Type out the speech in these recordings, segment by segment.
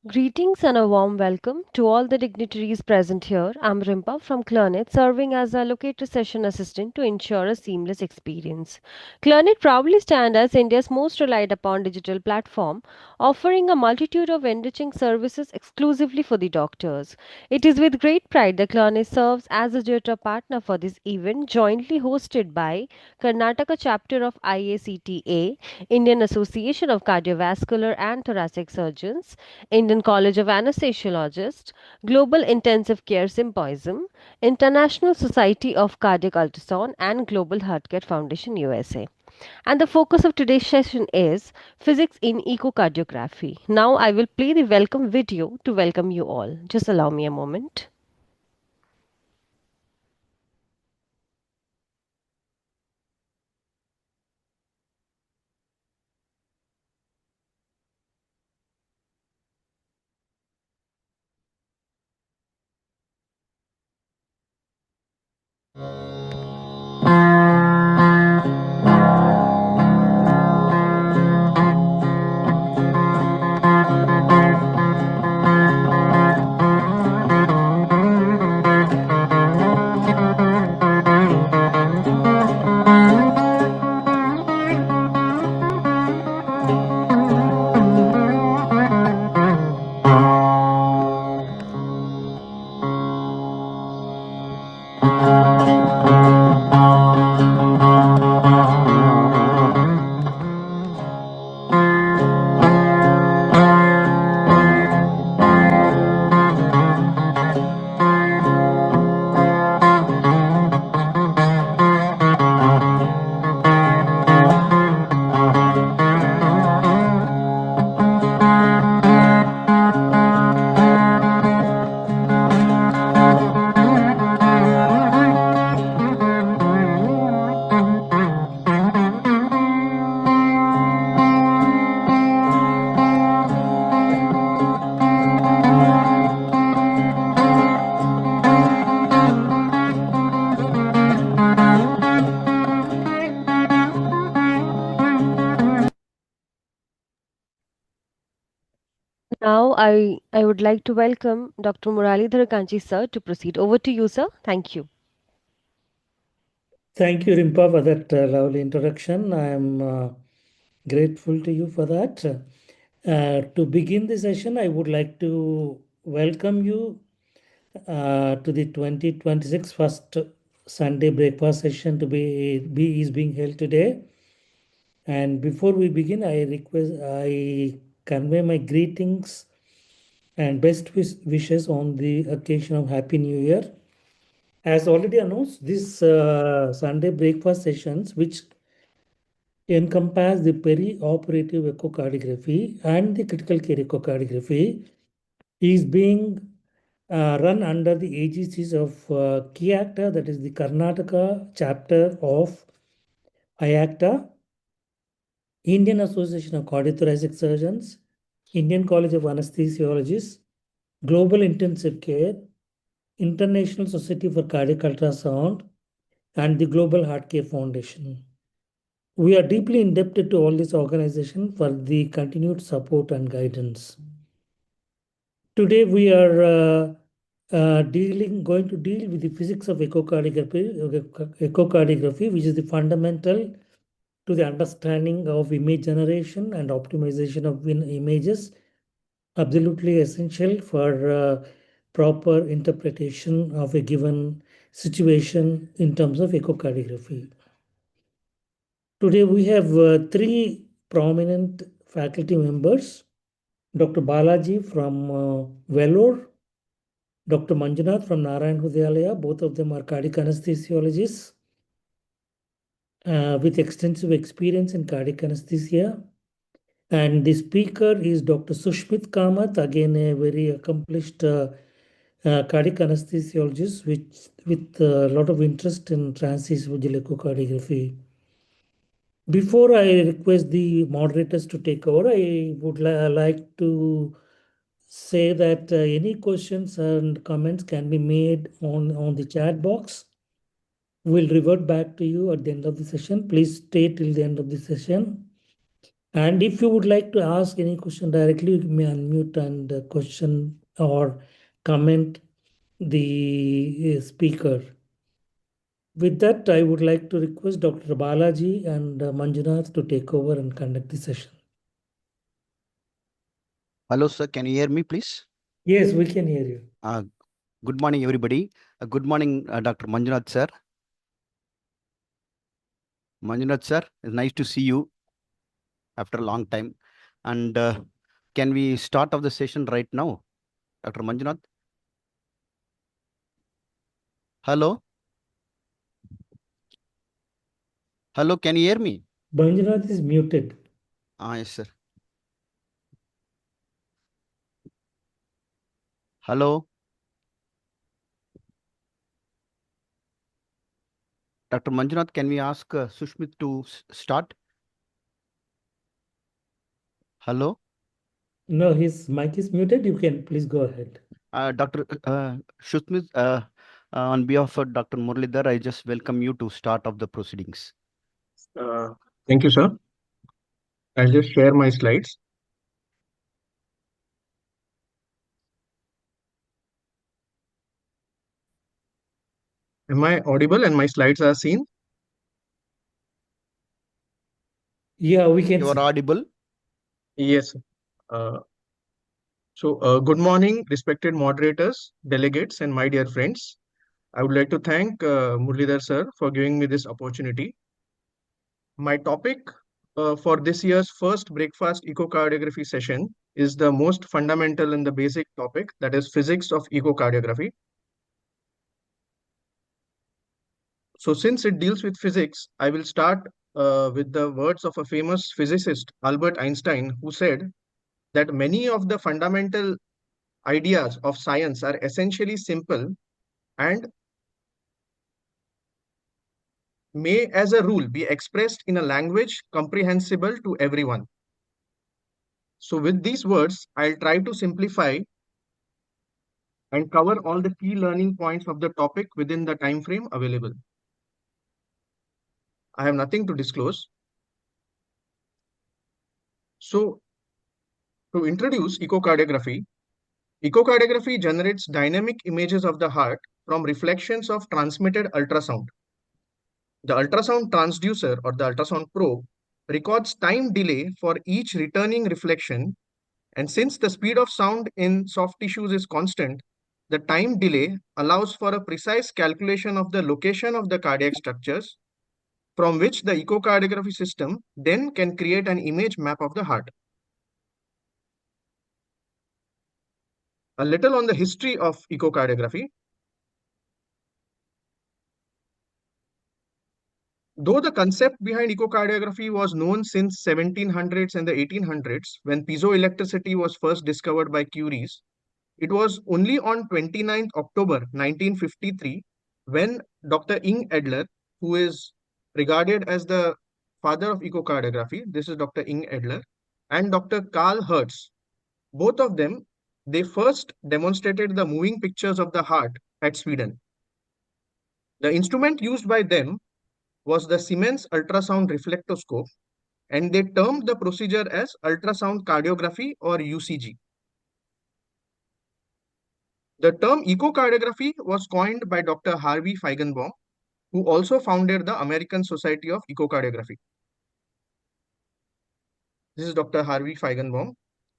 Greetings and a warm welcome to all the dignitaries present here. I'm Rimpa from Clernet, serving as a locator session assistant to ensure a seamless experience. Clernet proudly stands as India's most relied upon digital platform, offering a multitude of enriching services exclusively for the doctors. It is with great pride that Clernet serves as a theatre partner for this event, jointly hosted by Karnataka chapter of IACTA, Indian Association of Cardiovascular and Thoracic Surgeons, Indian College of Anesthesiologists, Global Intensive Care Symposium, International Society of Cardiac Ultrasound, and Global Healthcare Foundation USA. And the focus of today's session is physics in echocardiography. Now I will play the welcome video to welcome you all. Just allow me a moment. Now I would like to welcome Dr. Muralidhar Kanchi sir to proceed. Over to you, sir. Thank you. Thank you, Rimpa, for that lovely introduction. I am grateful to you for that. To begin the session, I would like to welcome you to the 2026 first Sunday breakfast session is being held today. And before we begin, I convey my greetings and best wishes on the occasion of Happy New Year. As already announced, this Sunday breakfast sessions, which encompass the perioperative echocardiography and the critical care echocardiography, is being run under the agencies of KIACTA, that is the Karnataka chapter of IACTA, Indian Association of Cardiothoracic Surgeons, Indian College of Anesthesiologists, Global Intensive Care, International Society for Cardiac Ultrasound, and the Global Heart Care Foundation. We are deeply indebted to all these organizations for the continued support and guidance. Today we are going to deal with the physics of echocardiography, which is the fundamental to the understanding of image generation and optimization of images, absolutely essential for proper interpretation of a given situation in terms of echocardiography. Today we have three prominent faculty members: Dr. Balaji from Vellore, Dr. Manjunath from Narayan Hridayalaya. Both of them are cardiac anesthesiologists with extensive experience in cardiac anesthesia. And the speaker is Dr. Sushmit Kamat, again a very accomplished cardiac anesthesiologist with a lot of interest in transesophageal echocardiography. Before I request the moderators to take over, I would like to say that any questions and comments can be made on the chat box. We'll revert back to you at the end of the session. Please stay till the end of the session. And if you would like to ask any question directly, you may unmute and question or comment the speaker. With that, I would like to request Dr. Balaji and Manjunath to take over and conduct the session. Hello, sir. Can you hear me, please? Yes, we can hear you. Good morning, everybody. Good morning, Dr. Manjunath, sir. Manjunath, sir, it's nice to see you after a long time. And can we start off the session right now, Dr. Manjunath? Hello? Hello, can you hear me? Manjunath is muted. Yes, sir. Hello? Dr. Manjunath, can we ask Sushmit to start? Hello? No, his mic is muted. You can please go ahead. Dr. Sushmit, on behalf of Dr. Muralidhar, I just welcome you to start off the proceedings. Thank you, sir. I'll just share my slides. Am I audible and my slides are seen? Yeah, we can You are see. audible. Yes. Good morning, respected moderators, delegates, and my dear friends. I would like to thank Muralidhar sir for giving me this opportunity. My topic for this year's first breakfast echocardiography session is the most fundamental and the basic topic, that is physics of echocardiography. So since it deals with physics, I will start with the words of a famous physicist, Albert Einstein, who said that many of the fundamental ideas of science are essentially simple and may, as a rule, be expressed in a language comprehensible to everyone. So with these words, I'll try to simplify and cover all the key learning points of the topic within the time frame available. I have nothing to disclose. So to introduce echocardiography, echocardiography generates dynamic images of the heart from reflections of transmitted ultrasound. The ultrasound transducer or the ultrasound probe records time delay for each returning reflection, and since the speed of sound in soft tissues is constant, the time delay allows for a precise calculation of the location of the cardiac structures, from which the echocardiography system then can create an image map of the heart. A little on the history of echocardiography. Though the concept behind echocardiography was known since 1700s and the 1800s, when piezoelectricity was first discovered by Curie, it was only on 29th October 1953 when Dr. Ing Edler, who is regarded as the father of echocardiography, this is Dr. Ing Edler, and Dr. Karl Hertz, both of them, they first demonstrated the moving pictures of the heart at Sweden. The instrument used by them was the Siemens ultrasound reflectoscope, and they termed the procedure as ultrasound cardiography or UCG. The term echocardiography was coined by Dr. Harvey Feigenbaum, who also founded the American Society of Echocardiography. This is Dr. Harvey Feigenbaum.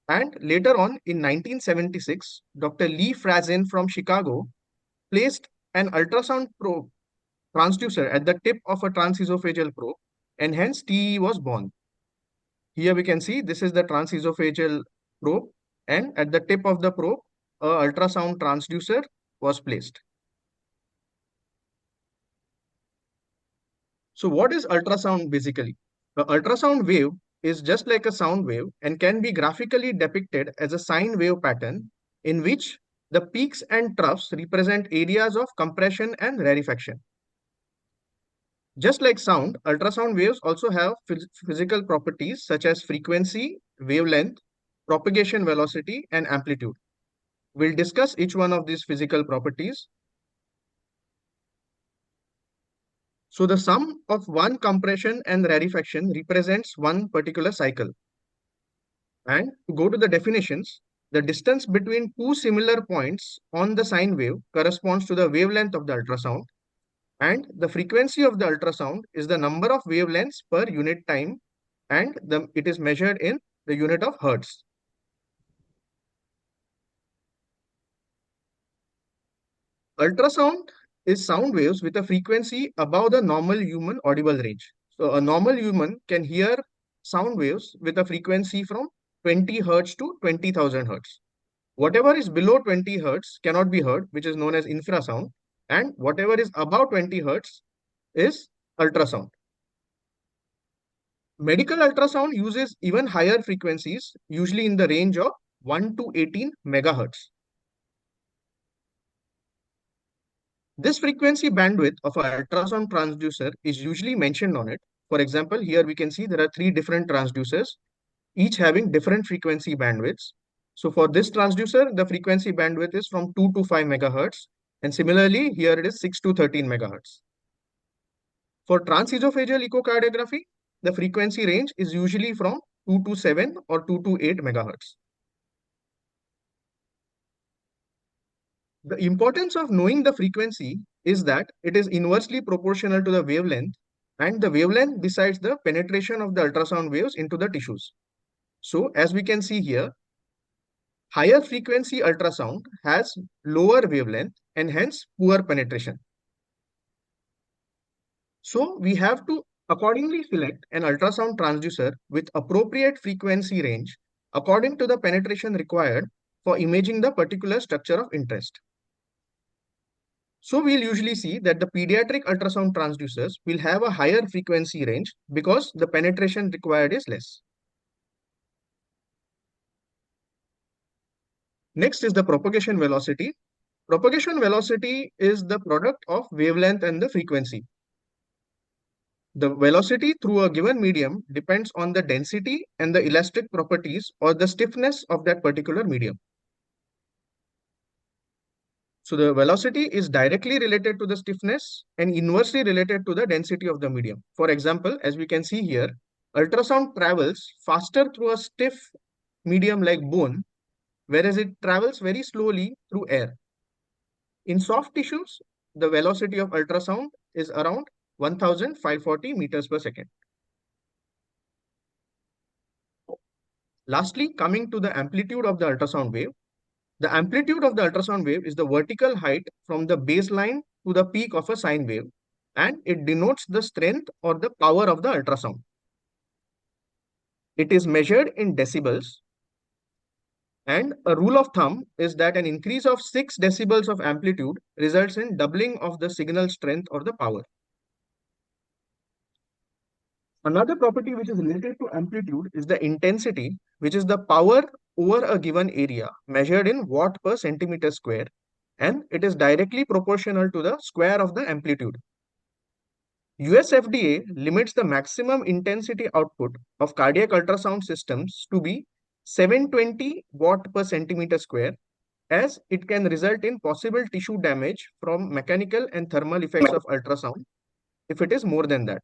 And later on, in 1976, Dr. Lee Frazen from Chicago placed an ultrasound probe transducer at the tip of a transesophageal probe, and hence TE was born. Here we can see this is the transesophageal probe, and at the tip of the probe, a ultrasound transducer was placed. So what is ultrasound basically? The ultrasound wave is just like a sound wave and can be graphically depicted as a sine wave pattern in which the peaks and troughs represent areas of compression and rarefaction. Just like sound, ultrasound waves also have physical properties such as frequency, wavelength, propagation velocity, and amplitude. We'll discuss each one of these physical properties. So the sum of one compression and rarefaction represents one particular cycle. And to go to the definitions, the distance between two similar points on the sine wave corresponds to the wavelength of the ultrasound, and the frequency of the ultrasound is the number of wavelengths per unit time, and it is measured in the unit of hertz. Ultrasound is sound waves with a frequency above the normal human audible range. So a normal human can hear sound waves with a frequency from 20 hertz to 20,000 hertz. Whatever is below 20 hertz cannot be heard, which is known as infrasound, and whatever is above 20 hertz is ultrasound. Medical ultrasound uses even higher frequencies, usually in the range of 1 to 18 megahertz. This frequency bandwidth of an ultrasound transducer is usually mentioned on it. For example, here we can see there are 3 different transducers, each having different frequency bandwidths. So for this transducer, the frequency bandwidth is from 2 to 5 megahertz. And similarly, here it is 6 to 13 megahertz. For transesophageal echocardiography, the frequency range is usually from 2 to 7 or 2 to 8 megahertz. The importance of knowing the frequency is that it is inversely proportional to the wavelength, and the wavelength decides the penetration of the ultrasound waves into the tissues. So as we can see here, higher frequency ultrasound has lower wavelength and hence poor penetration. So we have to accordingly select an ultrasound transducer with appropriate frequency range according to the penetration required for imaging the particular structure of interest. So we'll usually see that the pediatric ultrasound transducers will have a higher frequency range because the penetration required is less. Next is the propagation velocity. Propagation velocity is the product of wavelength and the frequency. The velocity through a given medium depends on the density and the elastic properties or the stiffness of that particular medium. So the velocity is directly related to the stiffness and inversely related to the density of the medium. For example, as we can see here, ultrasound travels faster through a stiff medium like bone, whereas it travels very slowly through air. In soft tissues, the velocity of ultrasound is around 1540 meters per second. Lastly, coming to the amplitude of the ultrasound wave. The amplitude of the ultrasound wave is the vertical height from the baseline to the peak of a sine wave, and it denotes the strength or the power of the ultrasound. It is measured in decibels, and a rule of thumb is that an increase of 6 decibels of amplitude results in doubling of the signal strength or the power. Another property which is related to amplitude is the intensity, which is the power over a given area measured in watt per centimeter square, and it is directly proportional to the square of the amplitude. US FDA limits the maximum intensity output of cardiac ultrasound systems to be 720 watt per centimeter square, as it can result in possible tissue damage from mechanical and thermal effects of ultrasound if it is more than that.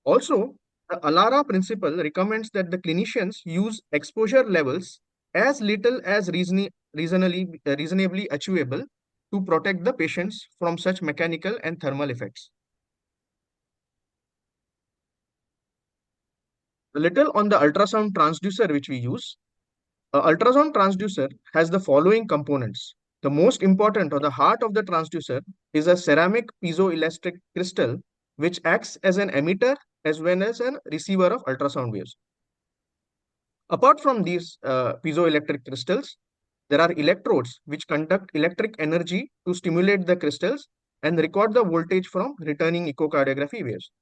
Also, the ALARA principle recommends that the clinicians use exposure levels as little as reasonably achievable to protect the patients from such mechanical and thermal effects. A little on the ultrasound transducer which we use. An ultrasound transducer has the following components. The most important or the heart of the transducer is a ceramic piezoelectric crystal which acts as an emitter as well as a receiver of ultrasound waves. Apart from these piezoelectric crystals, there are electrodes which conduct electric energy to stimulate the crystals and record the voltage from returning echocardiography waves.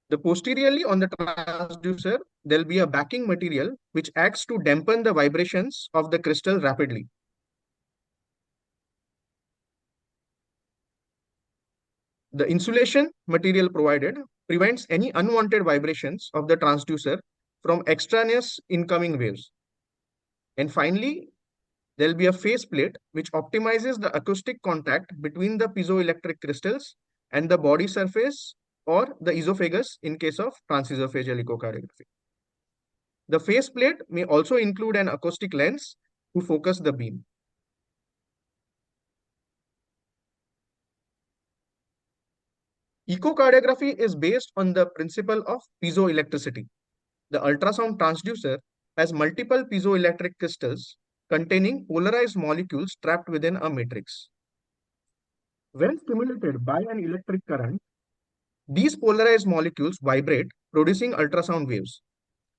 The posteriorly on the transducer, there will be a backing material which acts to dampen the vibrations of the crystal rapidly. The insulation material provided prevents any unwanted vibrations of the transducer from extraneous incoming waves. And finally, There'll be a faceplate which optimizes the acoustic contact between the piezoelectric crystals and the body surface or the esophagus in case of transesophageal echocardiography. The faceplate may also include an acoustic lens to focus the beam. Echocardiography is based on the principle of piezoelectricity. The ultrasound transducer has multiple piezoelectric crystals containing polarized molecules trapped within a matrix. When stimulated by an electric current, these polarized molecules vibrate, producing ultrasound waves.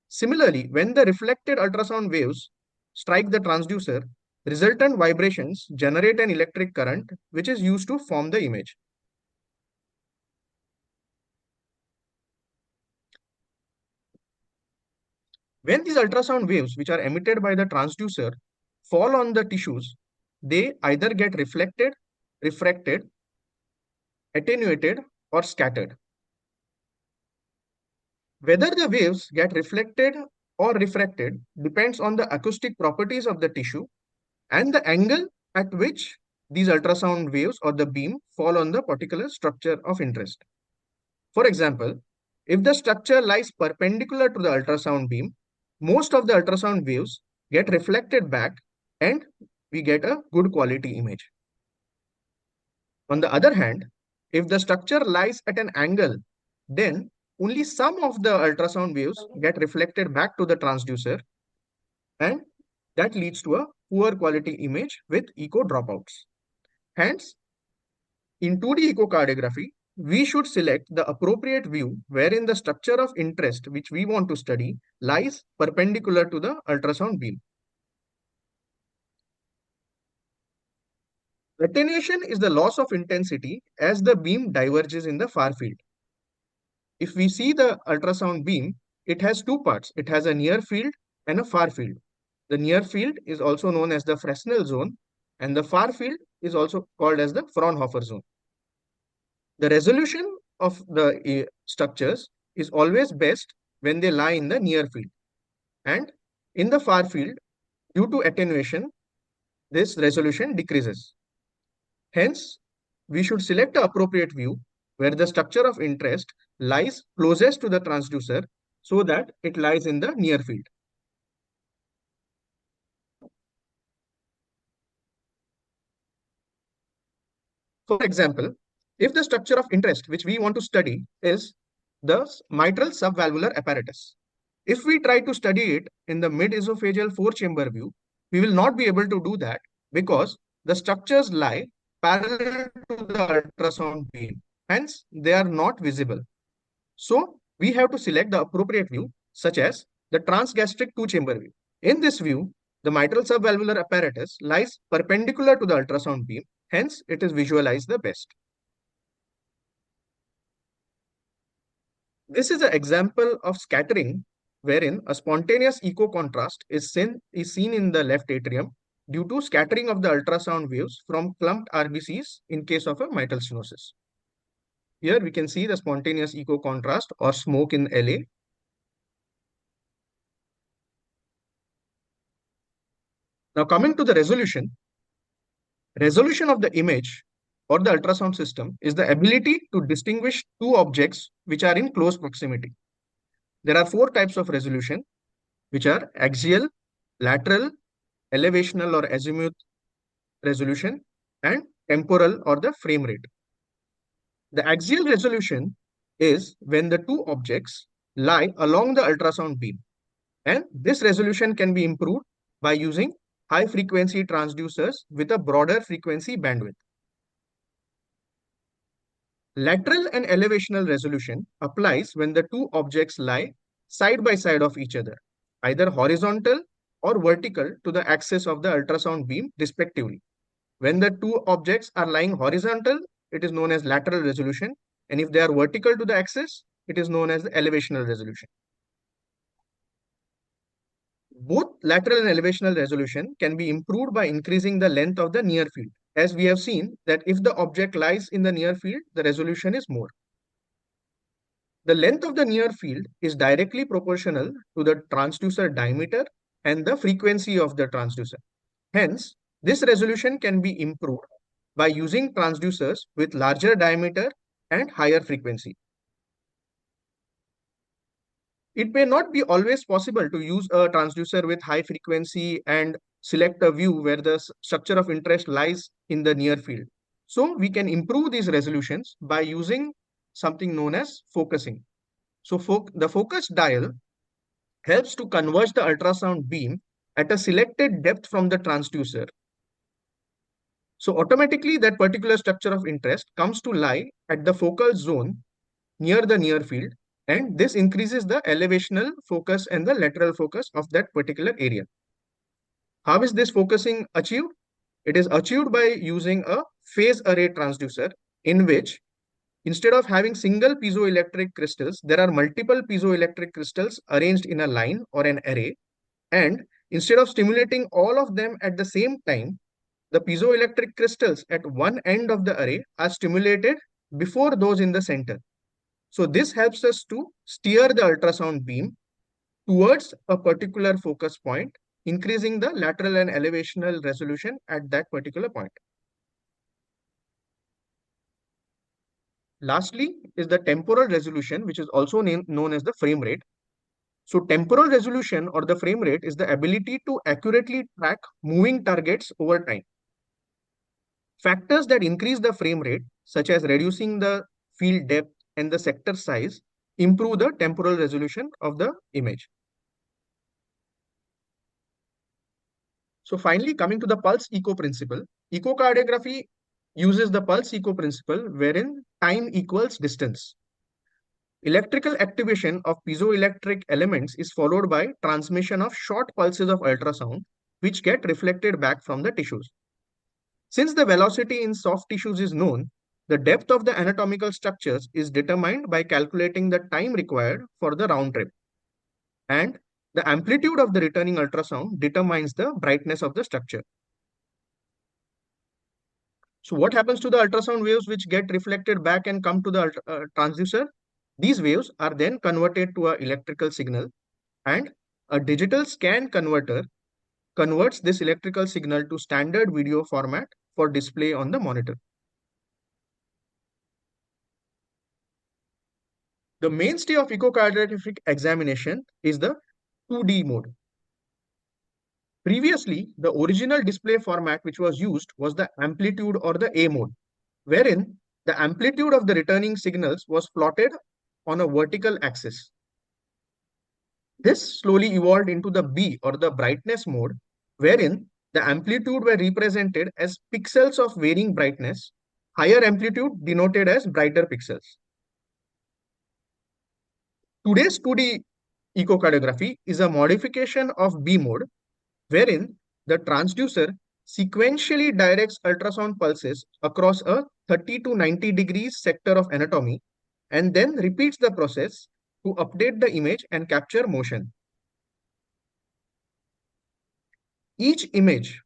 Similarly, when the reflected ultrasound waves strike the transducer, resultant vibrations generate an electric current which is used to form the image. When these ultrasound waves, which are emitted by the transducer, fall on the tissues, they either get reflected, refracted, attenuated, or scattered. Whether the waves get reflected or refracted depends on the acoustic properties of the tissue and the angle at which these ultrasound waves or the beam fall on the particular structure of interest. For example, if the structure lies perpendicular to the ultrasound beam, most of the ultrasound waves get reflected back and we get a good quality image. On the other hand, if the structure lies at an angle, then only some of the ultrasound waves get reflected back to the transducer, and that leads to a poor quality image with echo dropouts. Hence, in 2D echocardiography, we should select the appropriate view wherein the structure of interest which we want to study lies perpendicular to the ultrasound beam. Attenuation is the loss of intensity as the beam diverges in the far field. If we see the ultrasound beam, it has two parts. It has a near field and a far field. The near field is also known as the Fresnel zone, and the far field is also called as the Fraunhofer zone. The resolution of the structures is always best when they lie in the near field. And in the far field, due to attenuation, this resolution decreases. Hence, we should select the appropriate view where the structure of interest lies closest to the transducer so that it lies in the near field. For example, if the structure of interest which we want to study is the mitral subvalvular apparatus, if we try to study it in the mid-esophageal four-chamber view, we will not be able to do that because the structures lie parallel to the ultrasound beam. Hence, they are not visible. So, we have to select the appropriate view, such as the transgastric two-chamber view. In this view, the mitral subvalvular apparatus lies perpendicular to the ultrasound beam. Hence, it is visualized the best. This is an example of scattering wherein a spontaneous echo contrast is seen in the left atrium due to scattering of the ultrasound waves from clumped RBCs in case of a mitral stenosis. Here we can see the spontaneous echo contrast or smoke in LA. Now coming to the resolution of the image or the ultrasound system is the ability to distinguish two objects which are in close proximity. There are four types of resolution, which are axial, lateral, elevational or azimuth resolution, and temporal or the frame rate. The axial resolution is when the two objects lie along the ultrasound beam, and this resolution can be improved by using high frequency transducers with a broader frequency bandwidth. Lateral and elevational resolution applies when the two objects lie side by side of each other, either horizontal or vertical to the axis of the ultrasound beam respectively. When the two objects are lying horizontal, it is known as lateral resolution, and if they are vertical to the axis, it is known as the elevational resolution. Both lateral and elevational resolution can be improved by increasing the length of the near field. As we have seen that if the object lies in the near field, the resolution is more. The length of the near field is directly proportional to the transducer diameter and the frequency of the transducer. Hence, this resolution can be improved by using transducers with larger diameter and higher frequency. It may not be always possible to use a transducer with high frequency and select a view where the structure of interest lies in the near field. So we can improve these resolutions by using something known as focusing. So the focus dial helps to converge the ultrasound beam at a selected depth from the transducer. So automatically that particular structure of interest comes to lie at the focal zone near the near field, and this increases the elevational focus and the lateral focus of that particular area. How is this focusing achieved? It is achieved by using a phase array transducer in which instead of having single piezoelectric crystals, there are multiple piezoelectric crystals arranged in a line or an array. And instead of stimulating all of them at the same time, the piezoelectric crystals at one end of the array are stimulated before those in the center. So this helps us to steer the ultrasound beam towards a particular focus point, increasing the lateral and elevational resolution at that particular point. Lastly is the temporal resolution, which is also known as the frame rate. So temporal resolution or the frame rate is the ability to accurately track moving targets over time. Factors that increase the frame rate, such as reducing the field depth and the sector size, improve the temporal resolution of the image. So finally, coming to the pulse echo principle, echocardiography uses the pulse echo principle wherein time equals distance. Electrical activation of piezoelectric elements is followed by transmission of short pulses of ultrasound, which get reflected back from the tissues. Since the velocity in soft tissues is known, the depth of the anatomical structures is determined by calculating the time required for the round trip. And the amplitude of the returning ultrasound determines the brightness of the structure. So what happens to the ultrasound waves which get reflected back and come to the transducer? These waves are then converted to an electrical signal, and a digital scan converter converts this electrical signal to standard video format for display on the monitor. The mainstay of echocardiographic examination is the 2D mode. Previously, the original display format which was used was the amplitude or the A mode, wherein the amplitude of the returning signals was plotted on a vertical axis. This slowly evolved into the B or the brightness mode, wherein the amplitude were represented as pixels of varying brightness, higher amplitude denoted as brighter pixels. Today's 2D echocardiography is a modification of B mode, wherein the transducer sequentially directs ultrasound pulses across a 30 to 90 degrees sector of anatomy and then repeats the process to update the image and capture motion. Each image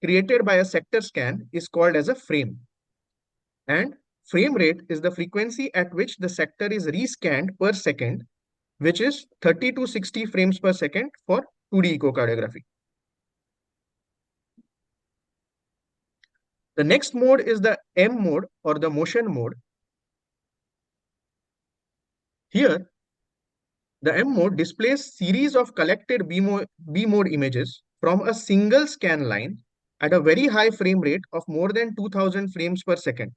created by a sector scan is called as a frame. And frame rate is the frequency at which the sector is rescanned per second, which is 30 to 60 frames per second for 2D echocardiography. The next mode is the M mode or the motion mode. Here, the M mode displays series of collected B mode images from a single scan line at a very high frame rate of more than 2000 frames per second.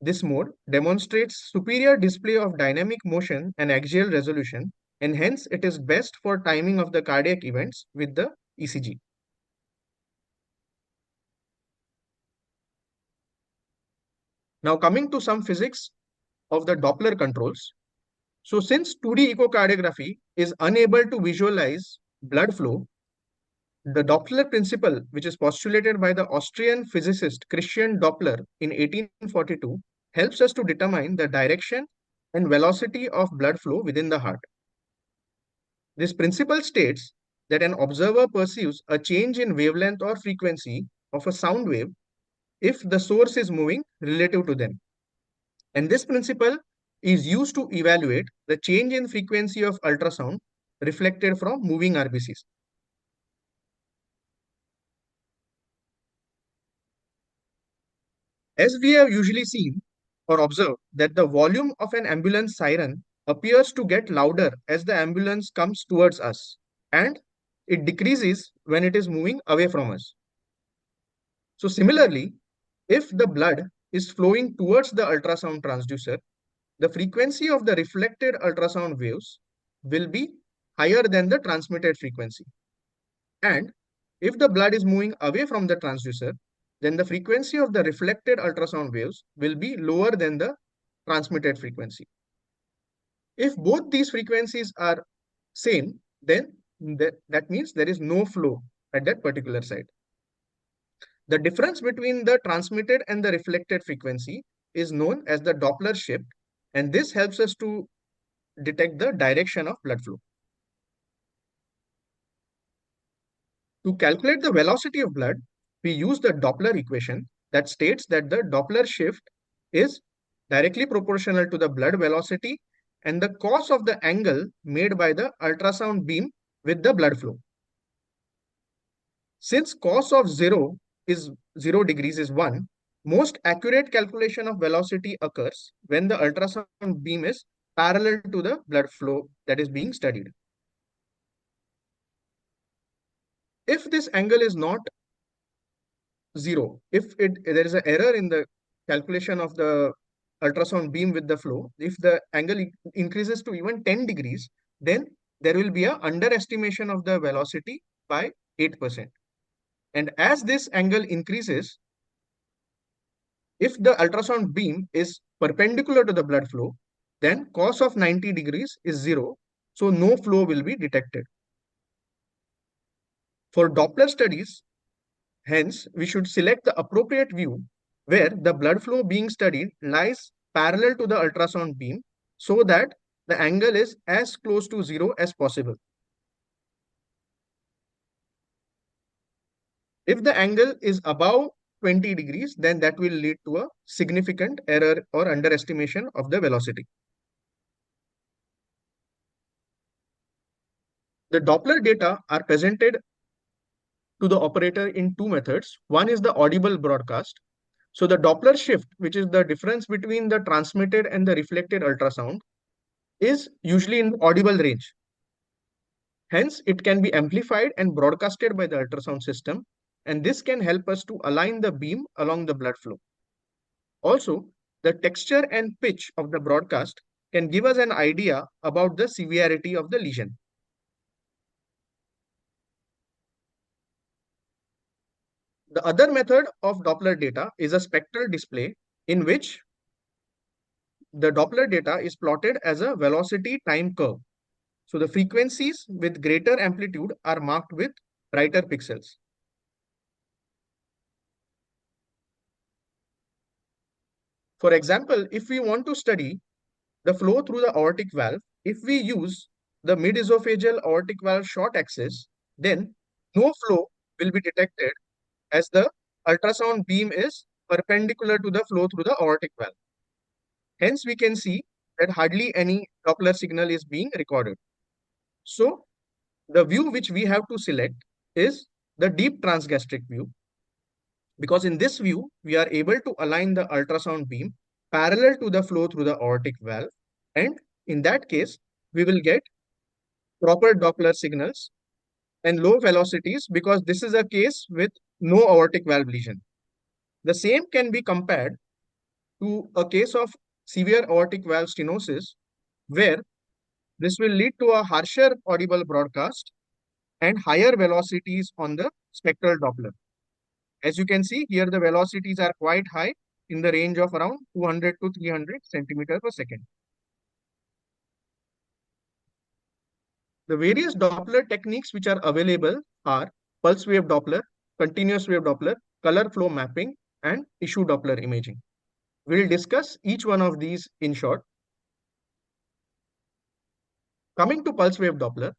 This mode demonstrates superior display of dynamic motion and axial resolution, and hence it is best for timing of the cardiac events with the ECG. Now coming to some physics of the Doppler controls. So since 2D echocardiography is unable to visualize blood flow, the Doppler principle, which is postulated by the Austrian physicist Christian Doppler in 1842, helps us to determine the direction and velocity of blood flow within the heart. This principle states that an observer perceives a change in wavelength or frequency of a sound wave if the source is moving relative to them. And this principle is used to evaluate the change in frequency of ultrasound reflected from moving RBCs. As we have usually seen or observed that the volume of an ambulance siren appears to get louder as the ambulance comes towards us, and it decreases when it is moving away from us. So similarly, if the blood is flowing towards the ultrasound transducer, the frequency of the reflected ultrasound waves will be higher than the transmitted frequency. And if the blood is moving away from the transducer, then the frequency of the reflected ultrasound waves will be lower than the transmitted frequency. If both these frequencies are same, then that means there is no flow at that particular site. The difference between the transmitted and the reflected frequency is known as the Doppler shift, and this helps us to detect the direction of blood flow. To calculate the velocity of blood, we use the Doppler equation that states that the Doppler shift is directly proportional to the blood velocity and the cos of the angle made by the ultrasound beam with the blood flow. Since cos of 0 degrees is 1, most accurate calculation of velocity occurs when the ultrasound beam is parallel to the blood flow that is being studied. If this angle is not 0, if there is an error in the calculation of the ultrasound beam with the flow, if the angle increases to even 10 degrees, then there will be an underestimation of the velocity by 8%. And as this angle increases, if the ultrasound beam is perpendicular to the blood flow, then cos of 90 degrees is 0, so no flow will be detected. For Doppler studies, hence, we should select the appropriate view where the blood flow being studied lies parallel to the ultrasound beam so that the angle is as close to 0 as possible. If the angle is above 20 degrees, then that will lead to a significant error or underestimation of the velocity. The Doppler data are presented to the operator in two methods. One is the audible broadcast. So the Doppler shift, which is the difference between the transmitted and the reflected ultrasound, is usually in audible range. Hence, it can be amplified and broadcasted by the ultrasound system, and this can help us to align the beam along the blood flow. Also, the texture and pitch of the broadcast can give us an idea about the severity of the lesion. The other method of Doppler data is a spectral display in which the Doppler data is plotted as a velocity time curve. So the frequencies with greater amplitude are marked with brighter pixels. For example, if we want to study the flow through the aortic valve, if we use the mid-esophageal aortic valve short axis, then no flow will be detected as the ultrasound beam is perpendicular to the flow through the aortic valve. Hence, we can see that hardly any Doppler signal is being recorded. So, the view which we have to select is the deep transgastric view, because in this view, we are able to align the ultrasound beam parallel to the flow through the aortic valve. And in that case, we will get proper Doppler signals and low velocities because this is a case with no aortic valve lesion. The same can be compared to a case of severe aortic valve stenosis, where this will lead to a harsher audible broadcast and higher velocities on the spectral Doppler. As you can see here, the velocities are quite high in the range of around 200 to 300 centimeter per second. The various Doppler techniques which are available are pulse wave Doppler, continuous wave Doppler, color flow mapping, and tissue Doppler imaging. We'll discuss each one of these in short. Coming to pulse wave Doppler,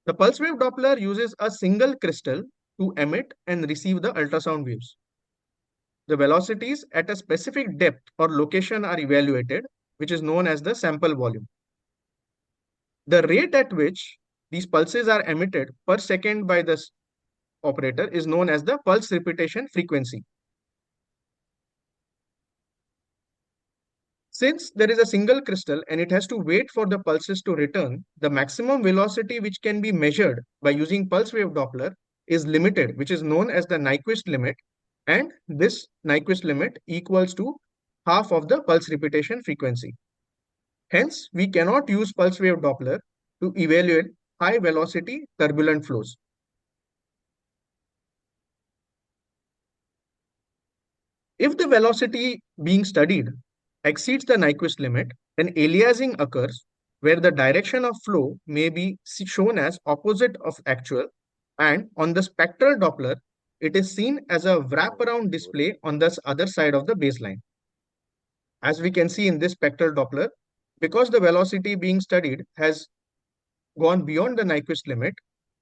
the pulse wave Doppler uses a single crystal to emit and receive the ultrasound waves. The velocities at a specific depth or location are evaluated, which is known as the sample volume. The rate at which these pulses are emitted per second by the operator is known as the pulse repetition frequency. Since there is a single crystal and it has to wait for the pulses to return, the maximum velocity which can be measured by using pulse wave Doppler is limited, which is known as the Nyquist limit. And this Nyquist limit equals to half of the pulse repetition frequency. Hence, we cannot use pulse wave Doppler to evaluate high velocity turbulent flows. If the velocity being studied exceeds the Nyquist limit, then aliasing occurs where the direction of flow may be shown as opposite of actual, and on the spectral Doppler, it is seen as a wraparound display on the other side of the baseline. As we can see in this spectral Doppler, because the velocity being studied has gone beyond the Nyquist limit,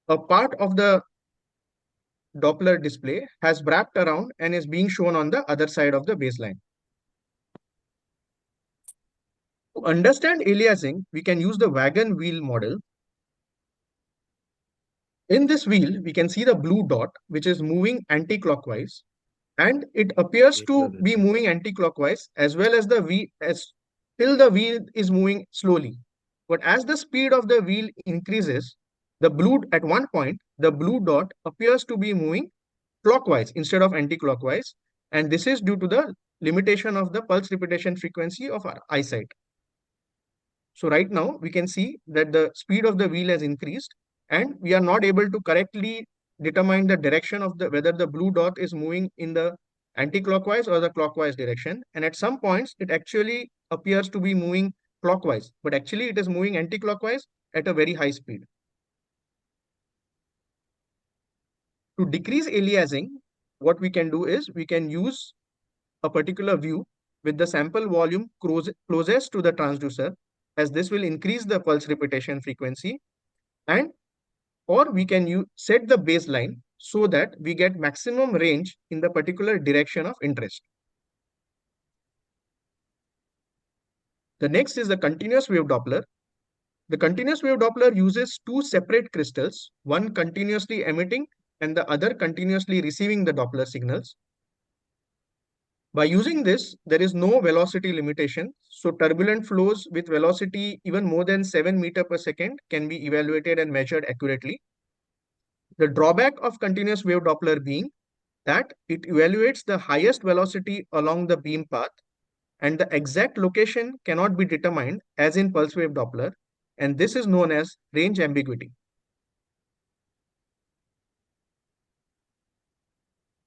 a part of the Doppler display has wrapped around and is being shown on the other side of the baseline. To understand aliasing, we can use the wagon wheel model. In this wheel, we can see the blue dot, which is moving anti-clockwise, and it appears to be moving anti-clockwise as well as the wheel till the wheel is moving slowly. But as the speed of the wheel increases, at one point, the blue dot appears to be moving clockwise instead of anti-clockwise, and this is due to the limitation of the pulse repetition frequency of our eyesight. So right now we can see that the speed of the wheel has increased and we are not able to correctly determine the direction of whether the blue dot is moving in the anti-clockwise or the clockwise direction. And at some points it actually appears to be moving clockwise, but actually it is moving anti-clockwise at a very high speed. To decrease aliasing, what we can do is we can use a particular view with the sample volume closest to the transducer, as this will increase the pulse repetition frequency, or we can set the baseline so that we get maximum range in the particular direction of interest. The next is the continuous wave Doppler. The continuous wave Doppler uses two separate crystals, one continuously emitting and the other continuously receiving the Doppler signals. By using this, there is no velocity limitation, so turbulent flows with velocity even more than 7 meters per second can be evaluated and measured accurately. The drawback of continuous wave Doppler being that it evaluates the highest velocity along the beam path, and the exact location cannot be determined as in pulse wave Doppler, and this is known as range ambiguity.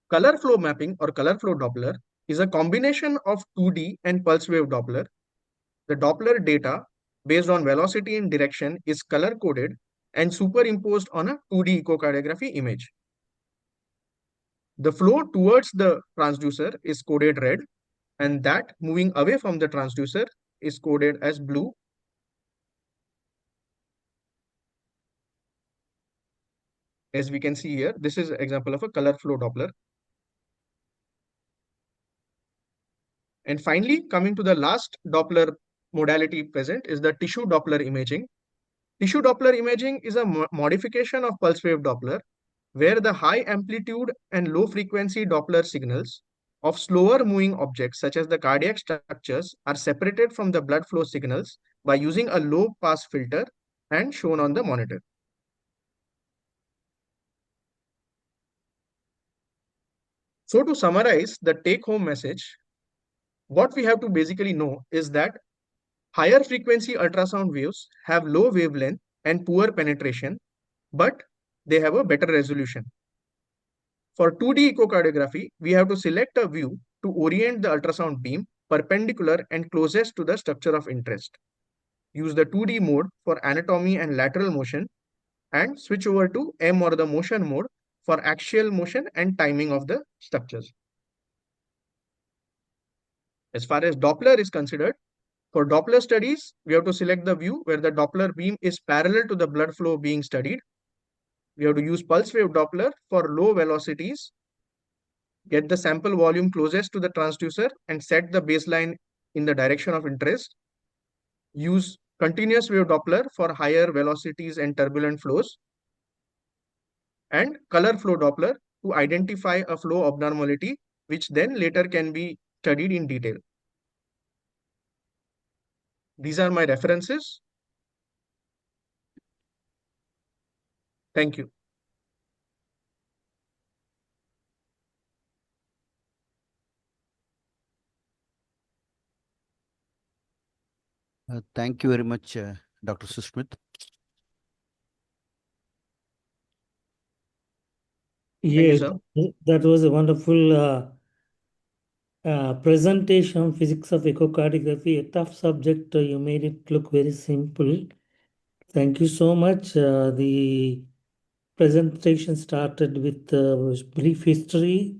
Color flow mapping or color flow Doppler is a combination of 2D and pulse wave Doppler. The Doppler data based on velocity and direction is color coded and superimposed on a 2D echocardiography image. The flow towards the transducer is coded red, and that moving away from the transducer is coded as blue. As we can see here, this is an example of a color flow Doppler. And finally, coming to the last Doppler modality present is the tissue Doppler imaging. Tissue Doppler imaging is a modification of pulse wave Doppler, where the high amplitude and low frequency Doppler signals of slower moving objects such as the cardiac structures are separated from the blood flow signals by using a low pass filter and shown on the monitor. So to summarize the take home message, what we have to basically know is that higher frequency ultrasound waves have low wavelength and poor penetration, but they have a better resolution. For 2D echocardiography, we have to select a view to orient the ultrasound beam perpendicular and closest to the structure of interest. Use the 2D mode for anatomy and lateral motion and switch over to M or the motion mode for axial motion and timing of the structures. As far as Doppler is considered, for Doppler studies, we have to select the view where the Doppler beam is parallel to the blood flow being studied. We have to use pulse wave Doppler for low velocities, get the sample volume closest to the transducer and set the baseline in the direction of interest. Use continuous wave Doppler for higher velocities and turbulent flows, and color flow Doppler to identify a flow abnormality, which then later can be studied in detail. These are my references. Thank you. Thank you very much, Dr. Sushmit. Thank you, Yes, sir. that was a wonderful presentation on physics of echocardiography, a tough subject. You made it look very simple. Thank you so much. The presentation started with brief history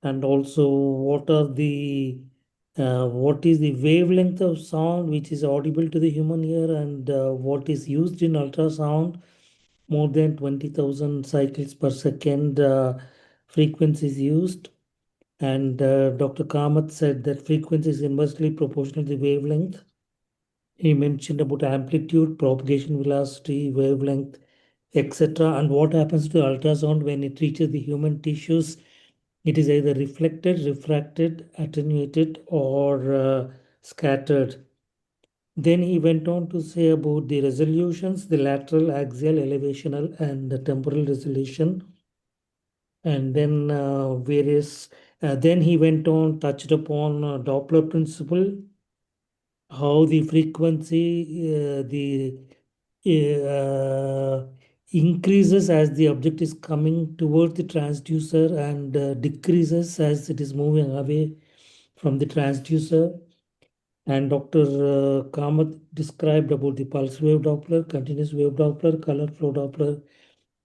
and also what is the wavelength of sound which is audible to the human ear, and what is used in ultrasound, more than 20,000 cycles per second frequencies used. And Dr. Kamat said that frequency is inversely proportional to the wavelength. He mentioned about amplitude, propagation velocity, wavelength, etc. And what happens to ultrasound when it reaches the human tissues? It is either reflected, refracted, attenuated, or scattered. Then he went on to say about the resolutions, the lateral, axial, elevational, and the temporal resolution. And then then he went on, touched upon Doppler principle, how the frequency the increases as the object is coming towards the transducer, and decreases as it is moving away from the transducer. And Dr. Kamath described about the pulse wave Doppler, continuous wave Doppler, color flow Doppler,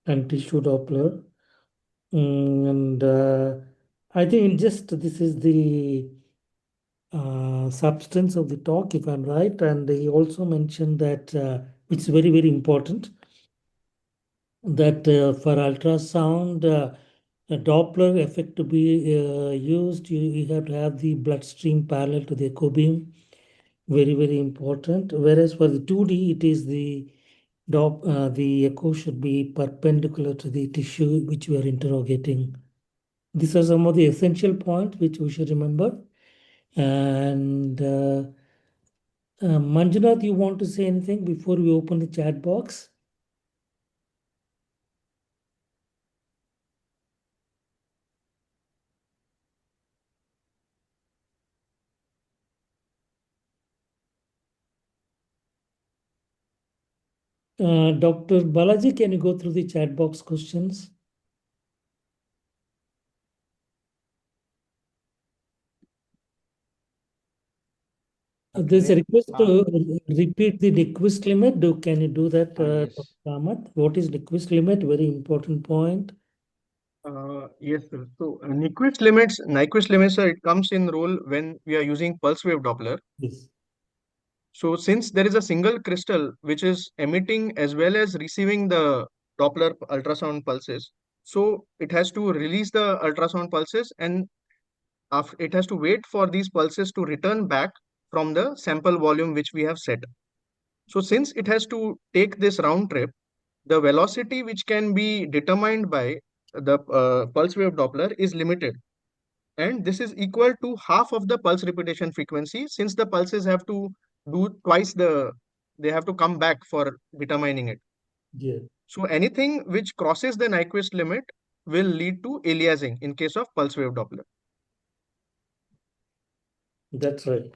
and tissue Doppler. And I think just this is the substance of the talk, if I'm right. And he also mentioned that, which is very, very important, that for ultrasound, a Doppler effect to be used, you have to have the bloodstream parallel to the echo beam. Very, very important. Whereas for the 2D, it is the echo should be perpendicular to the tissue which we are interrogating. These are some of the essential points which we should remember. And Manjunath, you want to say anything before we open the chat box? Dr. Balaji, can you go through the chat box questions? There's a request to repeat the Nyquist limit. Can you do that, Yes. Dr. Kamat? What is Nyquist limit? Very important point. Yes, sir. So Nyquist limits, sir, it comes in role when we are using pulse wave Doppler. Yes. So since there is a single crystal which is emitting as well as receiving the Doppler ultrasound pulses, so it has to release the ultrasound pulses, and after it has to wait for these pulses to return back from the sample volume which we have set. So since it has to take this round trip, the velocity which can be determined by the pulse wave Doppler is limited. And this is equal to half of the pulse repetition frequency, since the pulses have to do twice they have to come back for determining it. Yeah, So anything which crosses the Nyquist limit will lead to aliasing in case of pulse wave Doppler. that's right.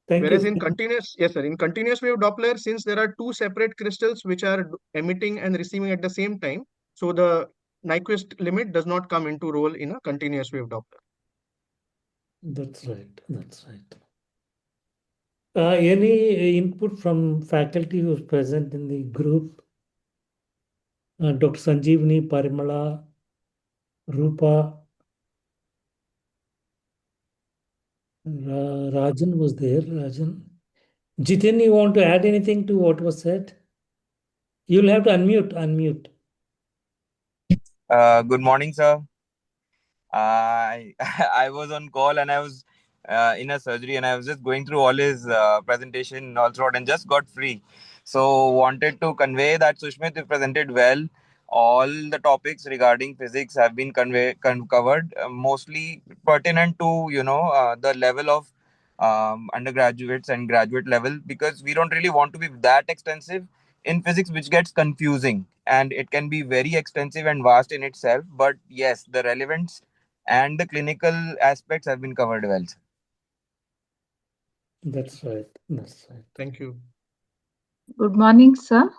Thank Whereas you. in continuous, yes, sir, in continuous wave Doppler, since there are two separate crystals which are emitting and receiving at the same time, so the Nyquist limit does not come into role in a continuous wave Doppler. That's right. That's right. Any input from faculty who's present in the group? Dr. Sanjeevani, Parimala, Rupa, Rajan was there. Rajan. Jitin, you want to add anything to what was said? You'll have to unmute. Good morning, sir. I I was on call and I was in a surgery and I was just going through all his presentation all throughout and just got free. So wanted to convey that Sushmit has presented well. All the topics regarding physics have been covered, mostly pertinent to the level of undergraduates and graduate level, because we don't really want to be that extensive in physics, which gets confusing, and it can be very extensive and vast in itself. But yes, the relevance and the clinical aspects have been covered well. That's right. That's right. Thank you. Good morning, sir.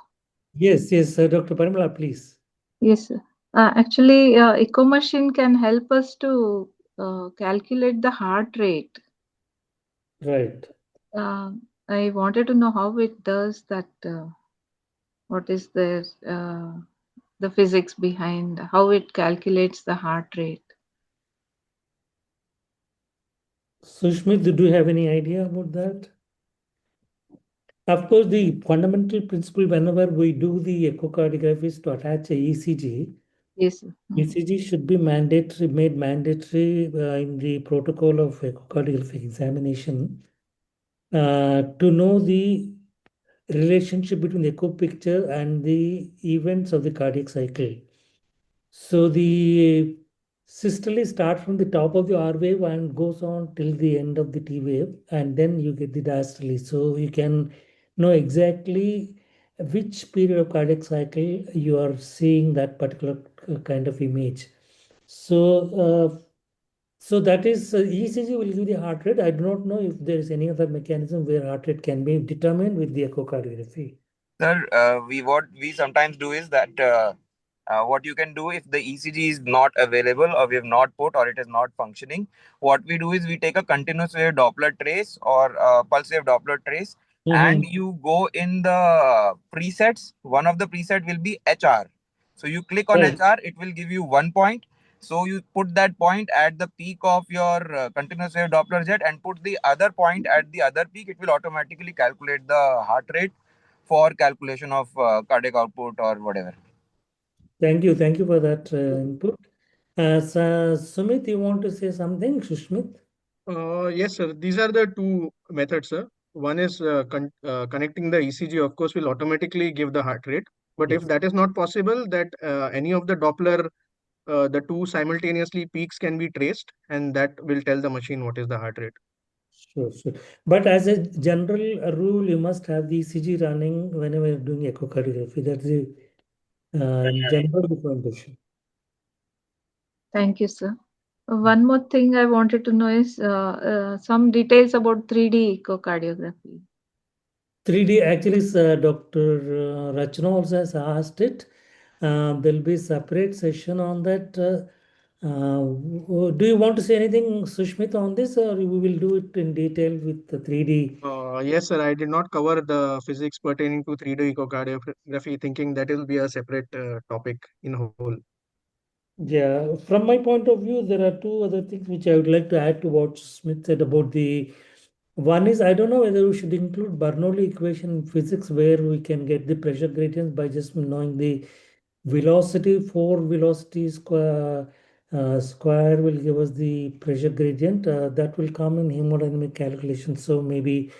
Yes, yes, Dr. Parimala, please. Yes, sir. Actually, echo machine can help us to calculate the heart rate. Right. I wanted to know how it does that. What is the physics behind how it calculates the heart rate? Sushmit, do you have any idea about that? Of course, the fundamental principle whenever we do the echocardiography is to attach a ECG. Yes, sir. ECG should be made mandatory in the protocol of echocardiography examination to know the relationship between the echo picture and the events of the cardiac cycle. So the systole starts from the top of the R wave and goes on till the end of the T wave, and then you get the diastole. So you can know exactly which period of cardiac cycle you are seeing that particular kind of image. So that is ECG will give the heart rate. I do not know if there is any other mechanism where heart rate can be determined with the echocardiography. Sir, what we sometimes do is that what you can do if the ECG is not available, or we have not put, or it is not functioning, what we do is we take a continuous wave Doppler trace or pulse wave Doppler trace, and Mm-hmm. you go in the presets. One of the preset will be HR. So you click on Right. HR, it will give you 1 point. So you put that point at the peak of your continuous wave Doppler jet, and put the other point at the other peak. It will automatically calculate the heart rate for calculation of cardiac output or whatever. Thank you. Thank you for that input. Sumit, you want to say something, Sushmit? Yes, sir. These are the two methods, sir. One is connecting the ECG, of course, will automatically give the heart rate. But if Yes. that is not possible, that any of the Doppler, the two simultaneously peaks can be traced, and that will tell the machine what is the heart rate. Sure, sure. But as a general rule, you must have the ECG running whenever you're doing echocardiography. That's the in general recommendation. Thank you, sir. One more thing I wanted to know is some details about 3D echocardiography. 3D actually, Dr. Rachna also has asked it. There'll be a separate session on that. Do you want to say anything, Sushmit, on this, or we will do it in detail with the 3D? Yes, sir. I did not cover the physics pertaining to 3D echocardiography, thinking that will be a separate topic in whole. Yeah, from my point of view, there are two other things which I would like to add to what Smith said about the one is I don't know whether we should include Bernoulli equation in physics where we can get the pressure gradients by just knowing the velocity. Four velocity square will give us the pressure gradient. That will come in hemodynamic calculation. So maybe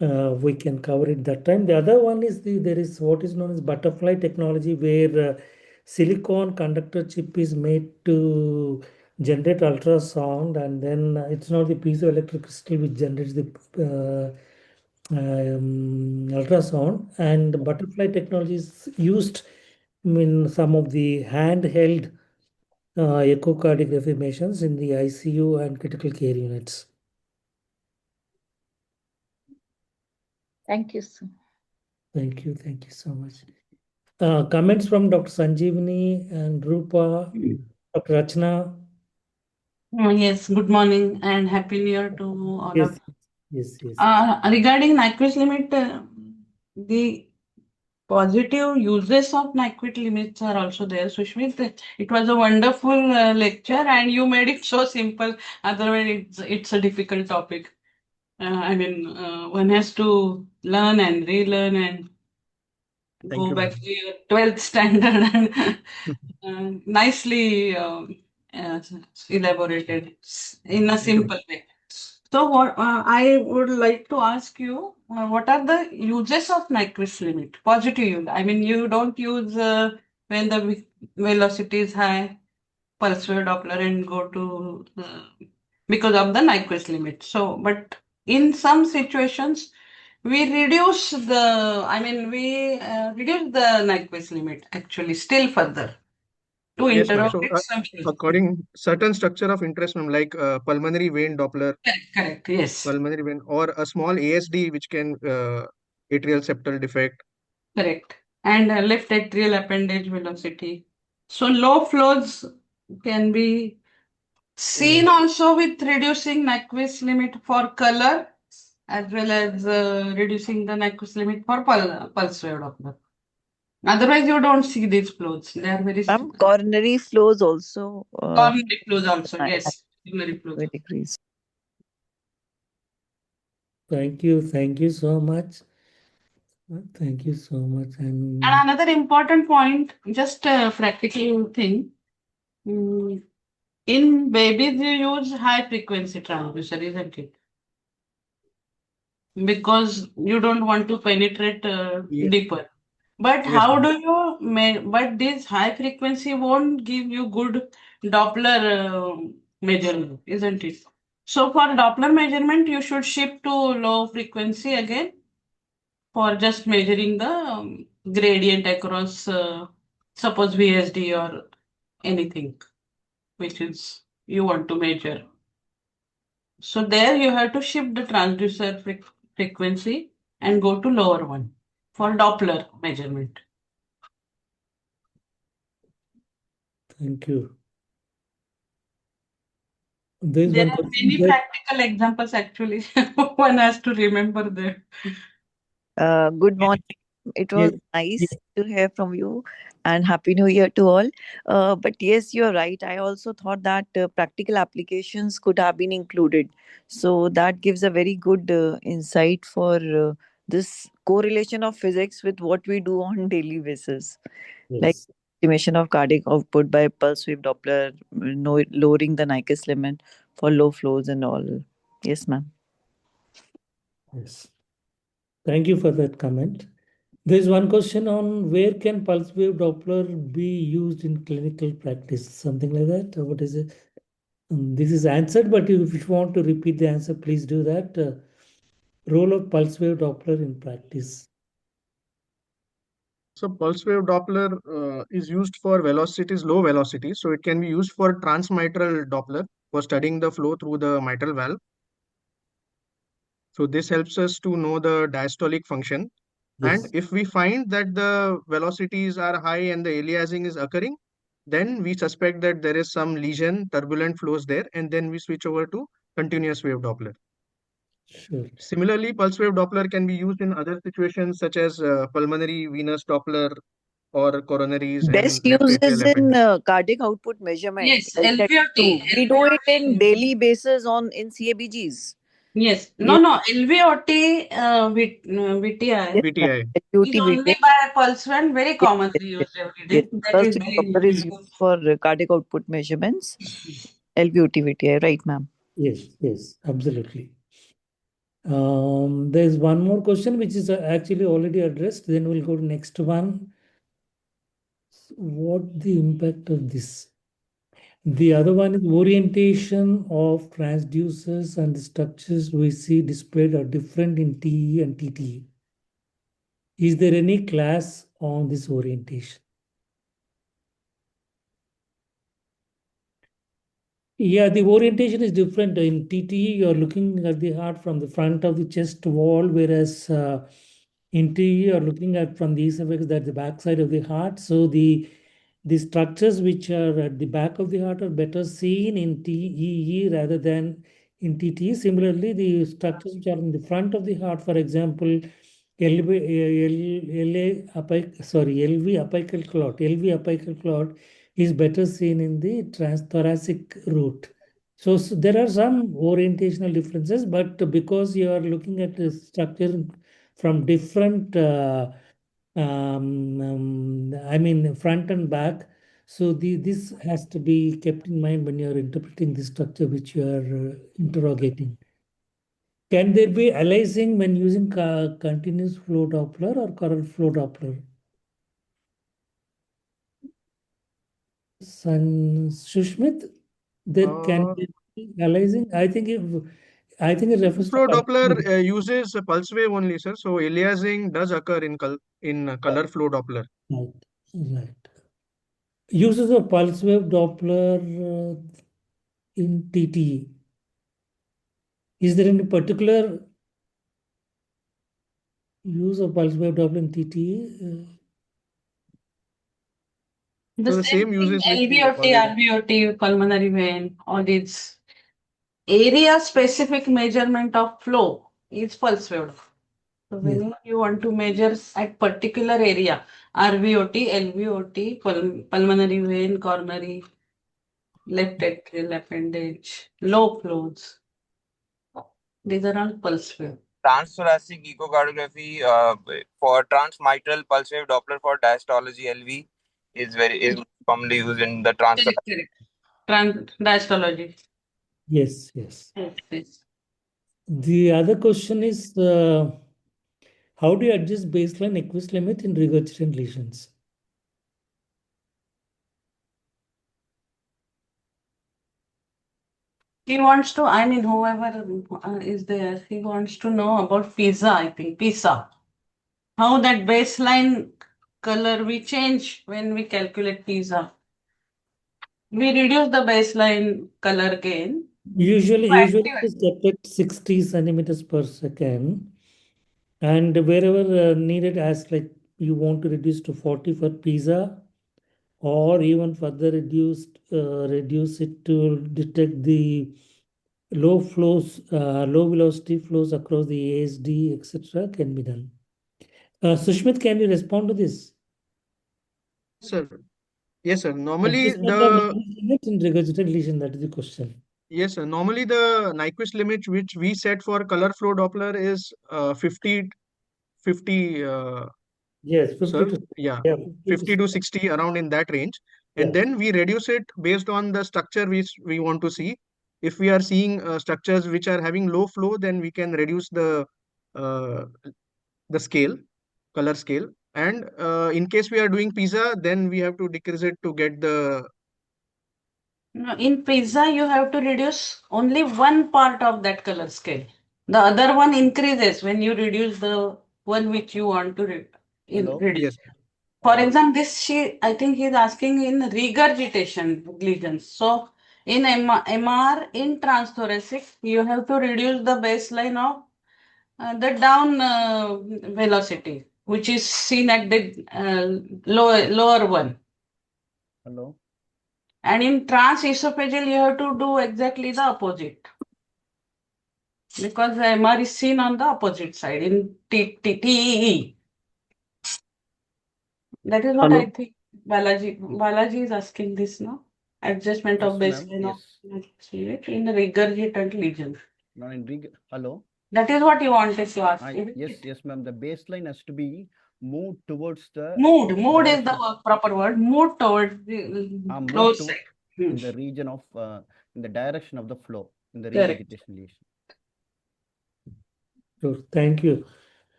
we can cover it that time. The other one is there is what is known as butterfly technology where silicon conductor chip is made to generate ultrasound, and then it's not the piezoelectric crystal which generates the ultrasound, and butterfly technology is used in some of the handheld echocardiography machines in the ICU and critical care units. Thank you, sir. Thank you. Thank you so much. Comments from Dr. Sanjeevani and Rupa, Dr. Rachna. Yes, good morning and happy new year to all Yes, of. yes, yes. Regarding Nyquist limit, the positive uses of Nyquist limits are also there. Sushmit, it was a wonderful lecture and you made it so simple. Otherwise, it's a difficult topic. One has to learn and relearn and Thank go you, back ma'am. to your 12th standard and nicely elaborated in a Thank you. simple way. So, what I would like to ask you, what are the uses of Nyquist limit? Positive use. I mean, you don't use when the velocity is high, pulse wave Doppler, and go to because of the Nyquist limit. So, but in some situations, we reduce the, reduce the Nyquist limit actually still further to Yes, ma'am. So, interrogate some cases. according certain structure of interest, ma'am, like pulmonary vein Doppler, Correct, yes, pulmonary vein, or a small ASD, which can atrial septal defect. correct. And left atrial appendage velocity. So low flows can be seen also with reducing Nyquist limit for color as well as reducing the Nyquist limit for pulse wave Doppler. Otherwise, you don't see these flows. They are very Coronary flows also coronary flows also. I- Yes, coronary flows. will decrease. Thank you. Thank you so much. Thank you so much. And another important point, just a practical thing. mm, In babies, you use high frequency transducer, isn't it? Because you don't want to penetrate deeper. But Yes, how ma'am. do you? But this high frequency won't give you good Doppler measurement, isn't it? So for Doppler measurement, you should shift to low frequency again for just measuring the gradient across, suppose VSD or anything which is you want to measure. So there you have to shift the transducer frequency and go to lower one for Doppler measurement. Thank you. There's There one are question many that practical examples actually. One has to remember them. Good morning. It yes, was nice to hear from you, and Happy New Year to all. But yes, you're right. I also thought that practical applications could have been included. So that gives a very good insight for this correlation of physics with what we do on daily basis, like yes, estimation of cardiac output by pulse wave Doppler, no, lowering the Nyquist limit for low flows and all. Yes, ma'am. yes. Thank you for that comment. There's one question on where can pulse wave Doppler be used in clinical practice? Something like that. What is it? This is answered, but if you want to repeat the answer, please do that. Role of pulse wave Doppler in practice. So pulse wave Doppler is used for velocities, low velocities. So it can be used for transmitral Doppler for studying the flow through the mitral valve. So this helps us to know the diastolic function. And Yes, if we find that the velocities are high and the aliasing is occurring, then we suspect that there is some lesion, turbulent flows there, and then we switch over to continuous wave Doppler. sure. Similarly, pulse wave Doppler can be used in other situations such as pulmonary venous Doppler or coronaries and Best left use atrial is in appendage. cardiac output measurement, Yes, LVOT2. LVOT. We do it in daily basis on in CABGs. Yes. No, Yes, no. LVOT VTI yes, ma'am. VTI. is LVOT only VTI. by pulse and very Yes, yes, commonly yes, used every yes. day. That First is very Doppler is used for cardiac output measurements. LVOT VTI, right, ma'am? Yes, yes, absolutely. There's one more question which is actually already addressed. Then we'll go to next one. What the impact of this? The other one is orientation of transducers and the structures we see displayed are different in TE and TTE. Is there any class on this orientation? Yeah, the orientation is different. In TTE, you're looking at the heart from the front of the chest wall, whereas in TE, you're looking at from the esophagus, that's the back side of the heart. So the structures which are at the back of the heart are better seen in TEE rather than in TTE. Similarly, the structures which are in the front of the heart, for example, LV apical clot, LV apical clot is better seen in the transthoracic route. So there are some orientational differences, but because you are looking at the structure from different, I mean, front and back, so this has to be kept in mind when you are interpreting the structure which you are interrogating. Can there be aliasing when using continuous flow Doppler or current flow Doppler? Sushmit, there can Uh, be aliasing. I think if I think it refers to Flow pulse Doppler wave. uses a pulse wave only, sir. So aliasing does occur in color flow Doppler. Right. Right. Uses of pulse wave Doppler in TT. Is there any particular use of pulse wave Doppler in TT? The So the same same thing, uses which we LVOT, already. RVOT, pulmonary vein, all these area specific measurement of flow is pulse wave. So Yes. when you want to measure at particular area, RVOT, LVOT, pulmonary vein, coronary, left atrial appendage, low flows. These are all pulse wave. Transthoracic echocardiography for transmitral pulse wave Doppler for diastology LV is commonly used in the transthoracic. Diastology. Yes. Yes. Yes, yes. The other question is how do you adjust baseline Equus limit in regurgitant lesions? He wants to, I mean, whoever is there, he wants to know about PISA, I think, PISA. How that baseline color we change when we calculate PISA. We reduce the baseline color gain. Usually it is kept at 60 centimeters per second. And wherever needed, as like you want to reduce to 40 for pizza, or even further reduce it to detect the low velocity flows across the ASD, etc., can be done. Sushmit, can you respond to this? Sir. Yes, sir. Normally Adjustment of the Nyquist limit in regurgitant lesion, that is the question. yes, sir. Normally the Nyquist limit which we set for color flow Doppler is 50 Yes, 50 sir. to Yeah, 50 to 50 to 60 around in that range. And yeah. then we reduce it based on the structure which we want to see. If we are seeing structures which are having low flow, then we can reduce uh, the scale, color scale. And in case we are doing pizza, then we have to decrease it to get the. No, in PISA, you have to reduce only one part of that color scale. The other one increases when you reduce the one which you want to Hello. reduce. Yes. For example, I think he's asking in regurgitation lesions. So in MR, in transthoracic, you have to reduce the baseline of the down velocity, which is seen at the lower one. Hello. And in transesophageal, you have to do exactly the opposite. Because the MR is seen on the opposite side in TEE. That is what I think Balaji is asking this, no? Adjustment of Yes, ma'am. baseline of Yes. in regurgitant lesion. Now hello. That is what you wanted to ask. Yes, ma'am. The baseline has to be moved towards the Mood is direction. the proper word. Mood towards the Moved close to side. in the region of in the direction of the flow in the Correct. regurgitation lesion. Sure. Thank you.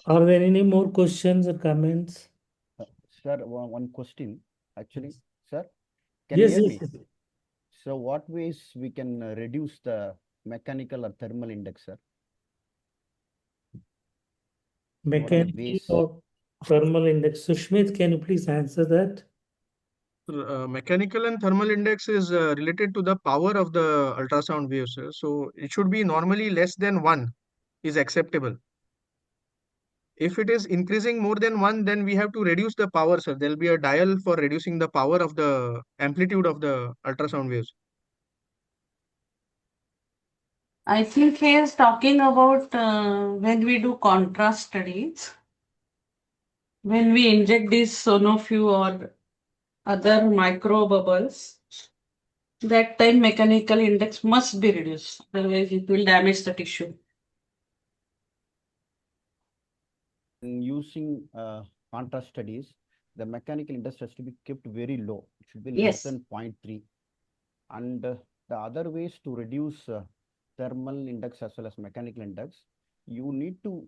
Are there any more questions or comments? Sir, one question actually. Sir, can you Yes, hear yes, me? yes. So what ways we can reduce the mechanical or thermal index, sir? What are the Mechanical ways? or thermal index. Sushmit, can you please answer that? Mechanical and thermal index is related to the power of the ultrasound waves, sir. So it should be normally less than 1 is acceptable. If it is increasing more than 1, then we have to reduce the power, sir. There will be a dial for reducing the power of the amplitude of the ultrasound waves. I think he is talking about when we do contrast studies, when we inject these sonofew or other micro bubbles, that time mechanical index must be reduced, otherwise it will damage the tissue. Using contrast studies, the mechanical index has to be kept very low. It should be less Yes. than 0.3. And the other ways to reduce thermal index as well as mechanical index, you need to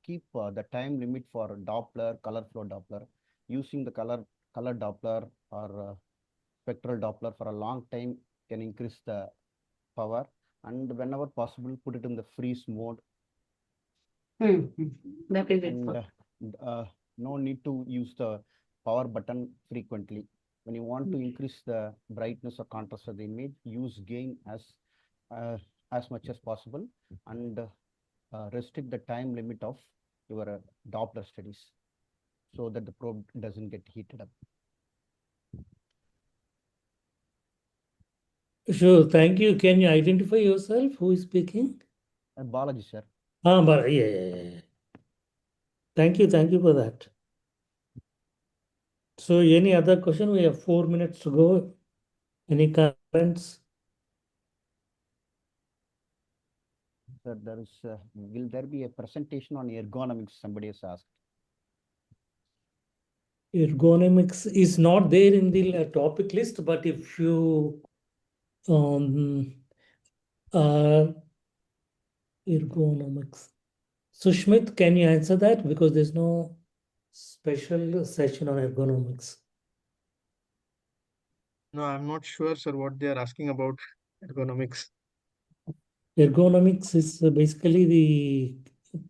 keep the time limit for Doppler, color flow Doppler, using the color Doppler or spectral Doppler for a long time can increase the power. and whenever possible, put it in the freeze mode. That is it. And no need to use the power button frequently. When you want to increase the brightness or contrast of the image, use gain uh, as much as possible, and restrict the time limit of your Doppler studies so that the probe doesn't get heated up. Sure, thank you. Can you identify yourself? Who is speaking? Balaji, sir. But yeah. Thank you for that. So, any other question? We have 4 minutes to go. Any comments? Sir, will there be a presentation on ergonomics? Somebody has asked. Ergonomics is not there in the topic list, but if you ergonomics. Sushmit, can you answer that? Because there's no special session on ergonomics. No, I'm not sure, sir, what they are asking about ergonomics. Ergonomics is basically the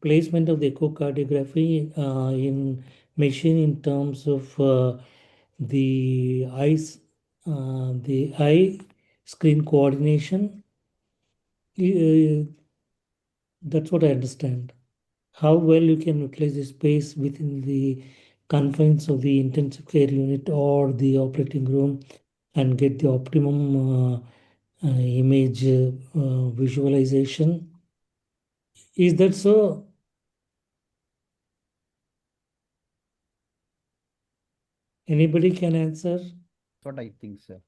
placement of the echocardiography in machine in terms of the eye screen coordination. That's what I understand. How well you can utilize the space within the confines of the intensive care unit or the operating room and get the optimum image visualization. Is that so? Anybody can answer? That's what I think, sir.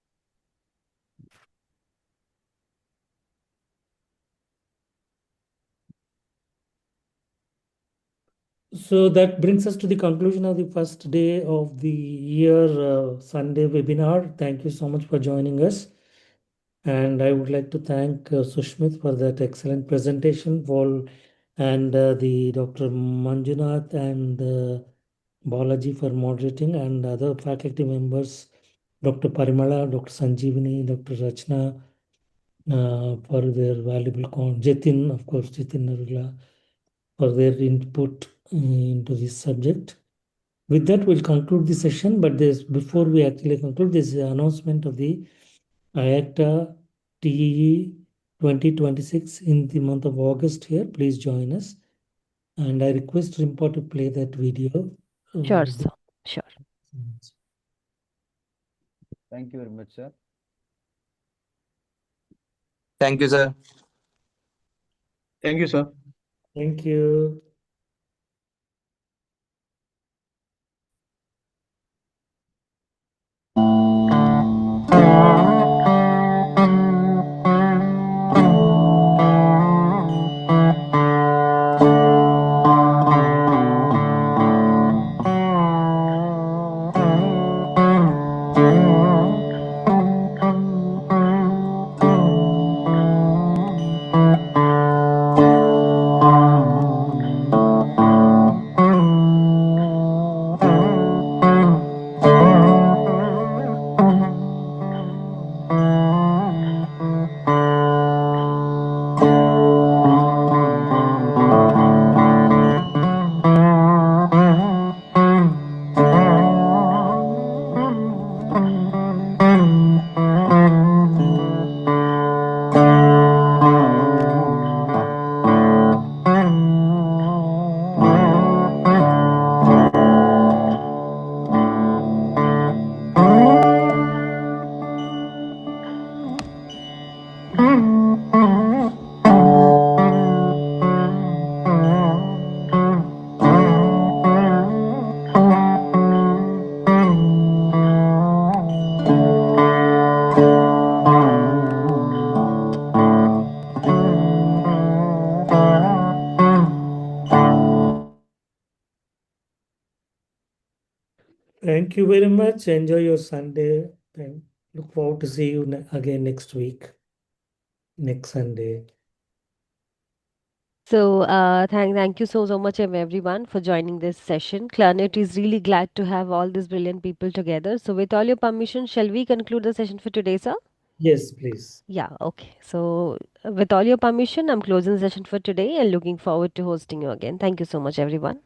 So that brings us to the conclusion of the first day of the year Sunday webinar. Thank you so much for joining us. And I would like to thank Sushmit for that excellent presentation, and the Dr. Manjunath and Balaji for moderating, and other faculty members, Dr. Parimala, Dr. Sanjeevani, Dr. Rachna, for their valuable Jatin, of course, Jatin Narula, for their input into this subject. With that, we'll conclude the session. But before we actually conclude, this announcement of the IACTA TEE 2026 in the month of August here. Please join us. And I request Rimpa to play that video. Sure, sir. Sure. Thank you very much, sir. Thank you, sir. Thank you, sir. Thank you. Thank you very much. Enjoy your Sunday. And look forward to see you again next week, next Sunday. So, thank you so much, everyone, for joining this session. Clarinet is really glad to have all these brilliant people together. So, with all your permission, shall we conclude the session for today, sir? Yes, please. Yeah, okay. So, with all your permission, I'm closing the session for today and looking forward to hosting you again. Thank you so much, everyone.